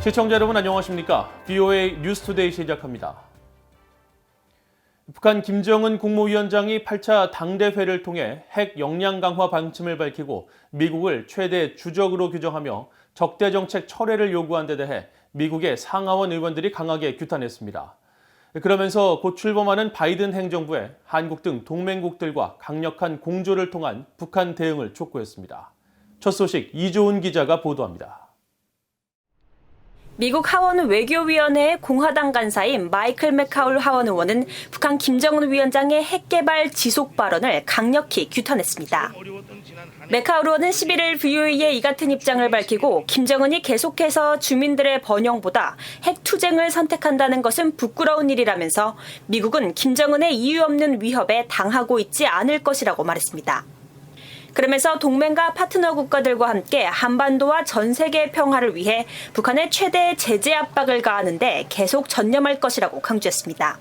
시청자 여러분 안녕하십니까? VOA 뉴스투데이 시작합니다. 북한 김정은 국무위원장이 8차 당대회를 통해 핵 역량 강화 방침을 밝히고 미국을 최대 주적으로 규정하며 적대 정책 철회를 요구한 데 대해 미국의 상하원 의원들이 강하게 규탄했습니다. 그러면서 곧 출범하는 바이든 행정부에 한국 등 동맹국들과 강력한 공조를 통한 북한 대응을 촉구했습니다. 첫 소식 이조은 기자가 보도합니다. 미국 하원 외교위원회의 공화당 간사인 마이클 맥카울 하원 의원은 북한 김정은 위원장의 핵개발 지속 발언을 강력히 규탄했습니다. 맥카울 의원은 11일 VOA에 이 같은 입장을 밝히고 김정은이 계속해서 주민들의 번영보다 핵투쟁을 선택한다는 것은 부끄러운 일이라면서 미국은 김정은의 이유 없는 위협에 당하고 있지 않을 것이라고 말했습니다. 그러면서 동맹과 파트너 국가들과 함께 한반도와 전 세계 평화를 위해 북한의 최대 제재 압박을 가하는 데 계속 전념할 것이라고 강조했습니다.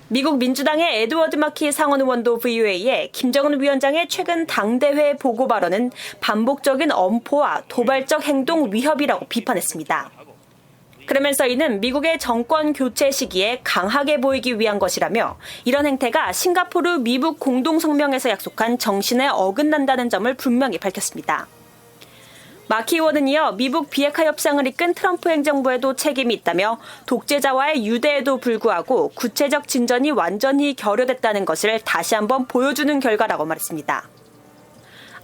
미국 민주당의 에드워드 마키 상원 의원도 VOA에 김정은 위원장의 최근 당대회 보고 발언은 반복적인 엄포와 도발적 행동 위협이라고 비판했습니다. 그러면서 이는 미국의 정권 교체 시기에 강하게 보이기 위한 것이라며 이런 행태가 싱가포르 미북 공동성명에서 약속한 정신에 어긋난다는 점을 분명히 밝혔습니다. 마키 의원은 이어 미북 비핵화 협상을 이끈 트럼프 행정부에도 책임이 있다며 독재자와의 유대에도 불구하고 구체적 진전이 완전히 결여됐다는 것을 다시 한번 보여주는 결과라고 말했습니다.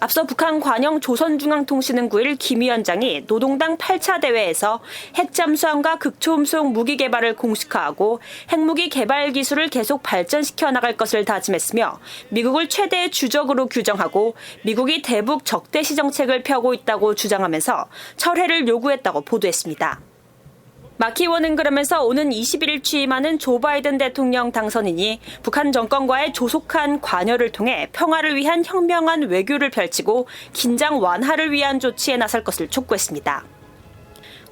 앞서 북한 관영 조선중앙통신은 9일 김 위원장이 노동당 8차 대회에서 핵잠수함과 극초음속 무기 개발을 공식화하고 핵무기 개발 기술을 계속 발전시켜 나갈 것을 다짐했으며 미국을 최대 주적으로 규정하고 미국이 대북 적대시 정책을 펴고 있다고 주장하면서 철회를 요구했다고 보도했습니다. 마키 의원은 그러면서 오는 21일 취임하는 조 바이든 대통령 당선인이 북한 정권과의 조속한 관여를 통해 평화를 위한 현명한 외교를 펼치고 긴장 완화를 위한 조치에 나설 것을 촉구했습니다.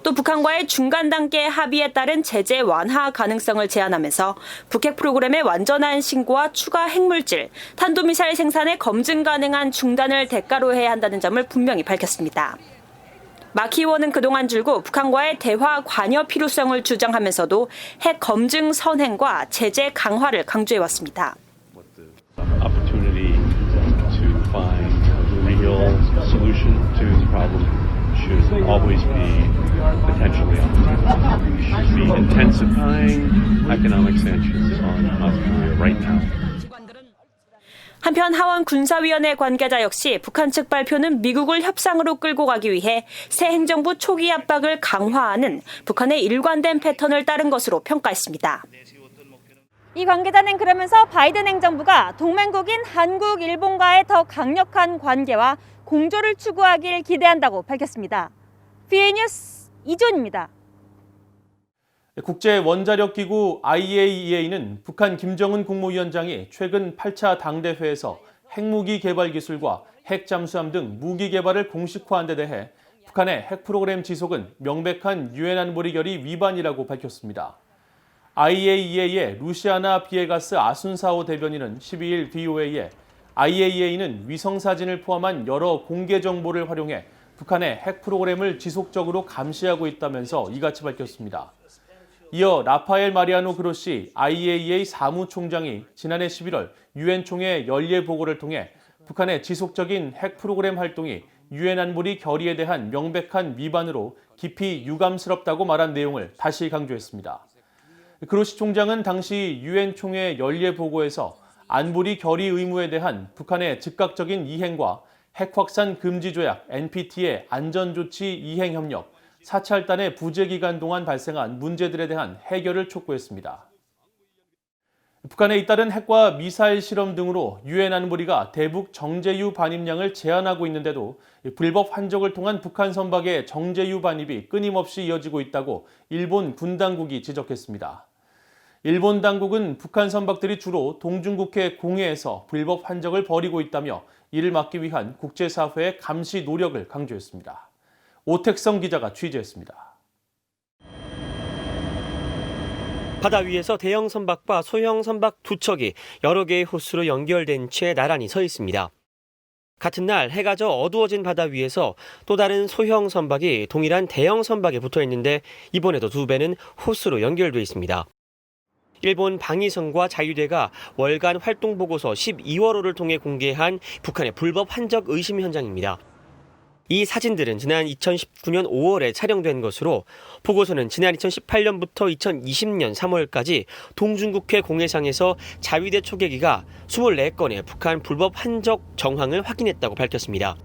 또 북한과의 중간 단계 합의에 따른 제재 완화 가능성을 제안하면서 북핵 프로그램의 완전한 신고와 추가 핵물질, 탄도미사일 생산의 검증 가능한 중단을 대가로 해야 한다는 점을 분명히 밝혔습니다. 마키 의원은 그동안 줄곧 북한과의 대화 관여 필요성을 주장하면서도 핵 검증 선행과 제재 강화를 강조해왔습니다. 한편 하원 군사위원회 관계자 역시 북한 측 발표는 미국을 협상으로 끌고 가기 위해 새 행정부 초기 압박을 강화하는 북한의 일관된 패턴을 따른 것으로 평가했습니다. 이 관계자는 그러면서 바이든 행정부가 동맹국인 한국, 일본과의 더 강력한 관계와 공조를 추구하길 기대한다고 밝혔습니다. VOA 뉴스 이존입니다. 국제원자력기구 IAEA는 북한 김정은 국무위원장이 최근 8차 당대회에서 핵무기 개발 기술과 핵잠수함 등 무기 개발을 공식화한 데 대해 북한의 핵 프로그램 지속은 명백한 유엔 안보리 결의 위반이라고 밝혔습니다. IAEA의 루시아나 비에가스 아순사오 대변인은 12일 VOA에 IAEA는 위성사진을 포함한 여러 공개 정보를 활용해 북한의 핵 프로그램을 지속적으로 감시하고 있다면서 이같이 밝혔습니다. 이어 라파엘 마리아노 그로시 IAEA 사무총장이 지난해 11월 유엔 총회 연례 보고를 통해 북한의 지속적인 핵 프로그램 활동이 유엔 안보리 결의에 대한 명백한 위반으로 깊이 유감스럽다고 말한 내용을 다시 강조했습니다. 그로시 총장은 당시 유엔 총회 연례 보고에서 안보리 결의 의무에 대한 북한의 즉각적인 이행과 핵 확산 금지 조약 NPT의 안전조치 이행 협력, 사찰단의 부재 기간 동안 발생한 문제들에 대한 해결을 촉구했습니다. 북한의 잇따른 핵과 미사일 실험 등으로 유엔 안보리가 대북 정제유 반입량을 제한하고 있는데도 불법 환적을 통한 북한 선박의 정제유 반입이 끊임없이 이어지고 있다고 일본 군 당국이 지적했습니다. 일본 당국은 북한 선박들이 주로 동중국해 공해에서 불법 환적을 벌이고 있다며 이를 막기 위한 국제사회의 감시 노력을 강조했습니다. 오택성 기자가 취재했습니다. 바다 위에서 대형 선박과 소형 선박 두 척이 여러 개의 호수로 연결된 채 나란히 서 있습니다. 같은 날 해가 져 어두워진 바다 위에서 또 다른 소형 선박이 동일한 대형 선박에 붙어 있는데 이번에도 두 배는 호스로 연결돼 있습니다. 일본 방위성과 자유대가 월간 활동 보고서 12월호를 통해 공개한 북한의 불법 환적 의심 현장입니다. 이 사진들은 지난 2019년 5월에 촬영된 것으로 보고서는 지난 2018년부터 2020년 3월까지 동중국해 공해상에서 자위대 초계기가 24건의 북한 불법 환적 정황을 확인했다고 밝혔습니다.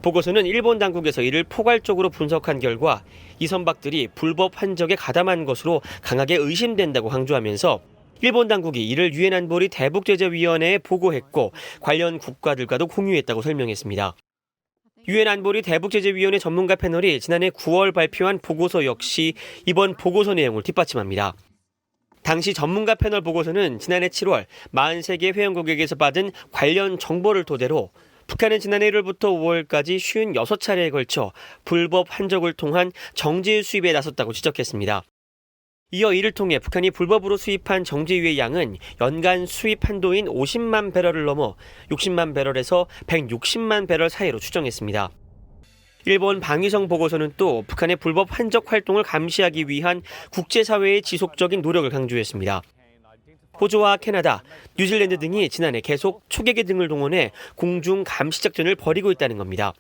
보고서는 일본 당국에서 이를 포괄적으로 분석한 결과 이 선박들이 불법 환적에 가담한 것으로 강하게 의심된다고 강조하면서 일본 당국이 이를 유엔 안보리 대북제재위원회에 보고했고 관련 국가들과도 공유했다고 설명했습니다. 유엔 안보리 대북제재위원회 전문가 패널이 지난해 9월 발표한 보고서 역시 이번 보고서 내용을 뒷받침합니다. 당시 전문가 패널 보고서는 지난해 7월 43개 회원국에게서 받은 관련 정보를 토대로 북한은 지난해 1월부터 5월까지 56차례에 걸쳐 불법 환적을 통한 정제유 수입에 나섰다고 지적했습니다. 이어 이를 통해 북한이 불법으로 수입한 정제유의 양은 연간 수입 한도인 50만 배럴을 넘어 60만 배럴에서 160만 배럴 사이로 추정했습니다. 일본 방위성 보고서는 또 북한의 불법 환적 활동을 감시하기 위한 국제사회의 지속적인 노력을 강조했습니다. 호주와 캐나다, 뉴질랜드 등이 지난해 계속 초계기 등을 동원해 공중 감시 작전을 벌이고 있다는 겁니다.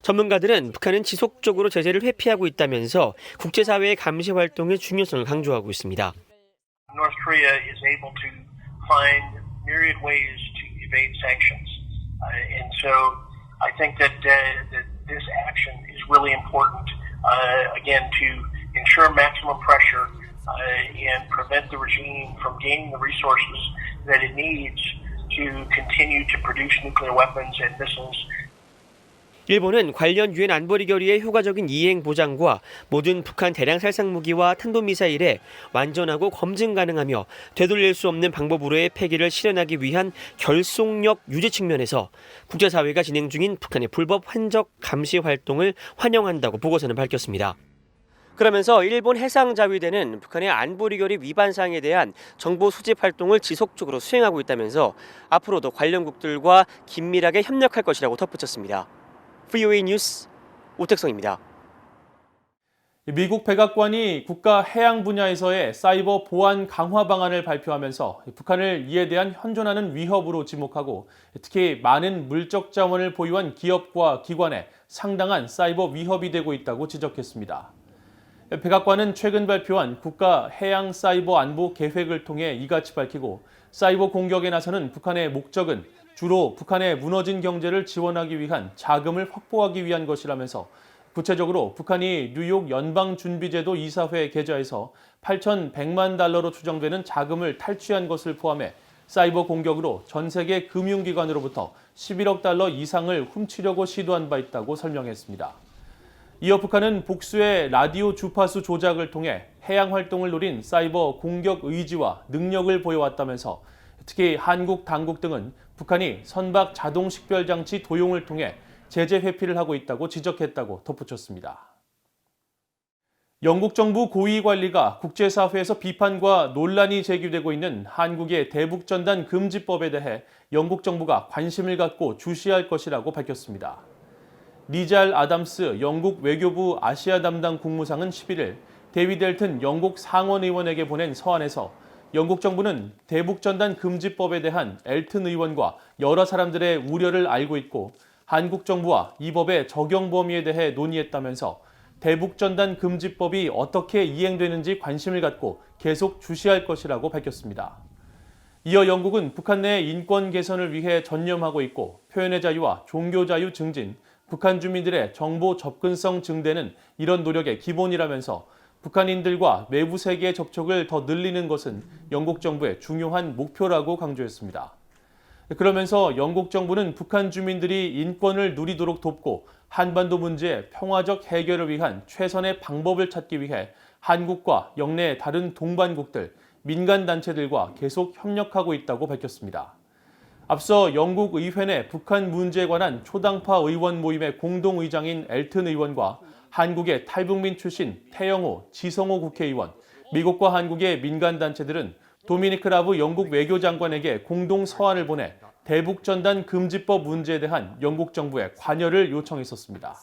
전문가들은 북한은 지속적으로 제재를 회피하고 있다면서 국제사회의 감시 활동의 중요성을 강조하고 있습니다. North Korea is able to find myriad ways to evade sanctions, and so I think that this action is really important. Again, to ensure maximum pressure and prevent the regime from gaining the resources that it needs to continue to produce nuclear weapons and missiles. 일본은 관련 유엔 안보리 결의의 효과적인 이행 보장과 모든 북한 대량 살상 무기와 탄도미사일에 완전하고 검증 가능하며 되돌릴 수 없는 방법으로의 폐기를 실현하기 위한 결속력 유지 측면에서 국제사회가 진행 중인 북한의 불법 환적 감시 활동을 환영한다고 보고서는 밝혔습니다. 그러면서 일본 해상자위대는 북한의 안보리 결의 위반 사항에 대한 정보 수집 활동을 지속적으로 수행하고 있다면서 앞으로도 관련국들과 긴밀하게 협력할 것이라고 덧붙였습니다. VOA 뉴스 오택성입니다. 미국 백악관이 국가 해양 분야에서의 사이버 보안 강화 방안을 발표하면서 북한을 이에 대한 현존하는 위협으로 지목하고 특히 많은 물적 자원을 보유한 기업과 기관에 상당한 사이버 위협이 되고 있다고 지적했습니다. 백악관은 최근 발표한 국가 해양 사이버 안보 계획을 통해 이같이 밝히고 사이버 공격에 나서는 북한의 목적은 주로 북한의 무너진 경제를 지원하기 위한 자금을 확보하기 위한 것이라면서 구체적으로 북한이 뉴욕 연방준비제도 이사회 계좌에서 8,100만 달러로 추정되는 자금을 탈취한 것을 포함해 사이버 공격으로 전 세계 금융기관으로부터 11억 달러 이상을 훔치려고 시도한 바 있다고 설명했습니다. 이어 북한은 복수의 라디오 주파수 조작을 통해 해양 활동을 노린 사이버 공격 의지와 능력을 보여왔다면서 특히 한국 당국 등은 북한이 선박 자동 식별 장치 도용을 통해 제재 회피를 하고 있다고 지적했다고 덧붙였습니다. 영국 정부 고위 관리가 국제사회에서 비판과 논란이 제기되고 있는 한국의 대북전단 금지법에 대해 영국 정부가 관심을 갖고 주시할 것이라고 밝혔습니다. 리잘 아담스 영국 외교부 아시아 담당 국무상은 11일 데이비드 앨튼 영국 상원의원에게 보낸 서한에서 영국 정부는 대북전단 금지법에 대한 앨튼 의원과 여러 사람들의 우려를 알고 있고 한국 정부와 이 법의 적용 범위에 대해 논의했다면서 대북전단 금지법이 어떻게 이행되는지 관심을 갖고 계속 주시할 것이라고 밝혔습니다. 이어 영국은 북한 내 인권 개선을 위해 전념하고 있고 표현의 자유와 종교 자유 증진, 북한 주민들의 정보 접근성 증대는 이런 노력의 기본이라면서 북한인들과 외부 세계의 접촉을 더 늘리는 것은 영국 정부의 중요한 목표라고 강조했습니다. 그러면서 영국 정부는 북한 주민들이 인권을 누리도록 돕고 한반도 문제의 평화적 해결을 위한 최선의 방법을 찾기 위해 한국과 영내 다른 동반국들, 민간단체들과 계속 협력하고 있다고 밝혔습니다. 앞서 영국 의회 내 북한 문제에 관한 초당파 의원 모임의 공동의장인 앨튼 의원과 한국의 탈북민 출신 태영호, 지성호 국회의원, 미국과 한국의 민간단체들은 도미니크 라브 영국 외교장관에게 공동 서한을 보내 대북전단 금지법 문제에 대한 영국 정부의 관여를 요청했었습니다.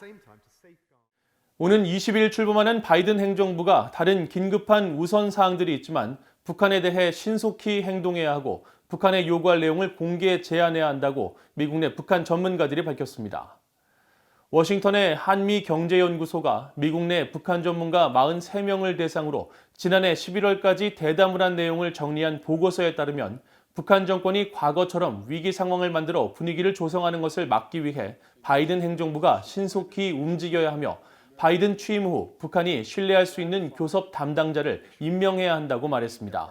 오는 20일 출범하는 바이든 행정부가 다른 긴급한 우선 사항들이 있지만 북한에 대해 신속히 행동해야 하고 북한에 요구할 내용을 공개 제안해야 한다고 미국 내 북한 전문가들이 밝혔습니다. 워싱턴의 한미경제연구소가 미국 내 북한 전문가 43명을 대상으로 지난해 11월까지 대담을 한 내용을 정리한 보고서에 따르면 북한 정권이 과거처럼 위기 상황을 만들어 분위기를 조성하는 것을 막기 위해 바이든 행정부가 신속히 움직여야 하며 바이든 취임 후 북한이 신뢰할 수 있는 교섭 담당자를 임명해야 한다고 말했습니다.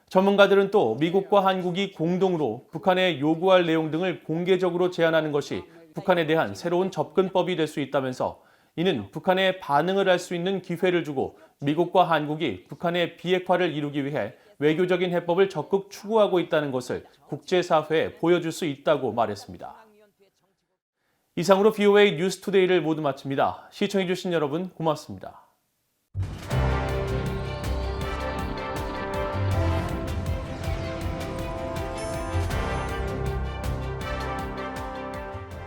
전문가들은 또 미국과 한국이 공동으로 북한에 요구할 내용 등을 공개적으로 제안하는 것이 북한에 대한 새로운 접근법이 될 수 있다면서 이는 북한에 반응을 할 수 있는 기회를 주고 미국과 한국이 북한의 비핵화를 이루기 위해 외교적인 해법을 적극 추구하고 있다는 것을 국제사회에 보여줄 수 있다고 말했습니다. 이상으로 VOA 뉴스투데이를 모두 마칩니다. 시청해주신 여러분 고맙습니다.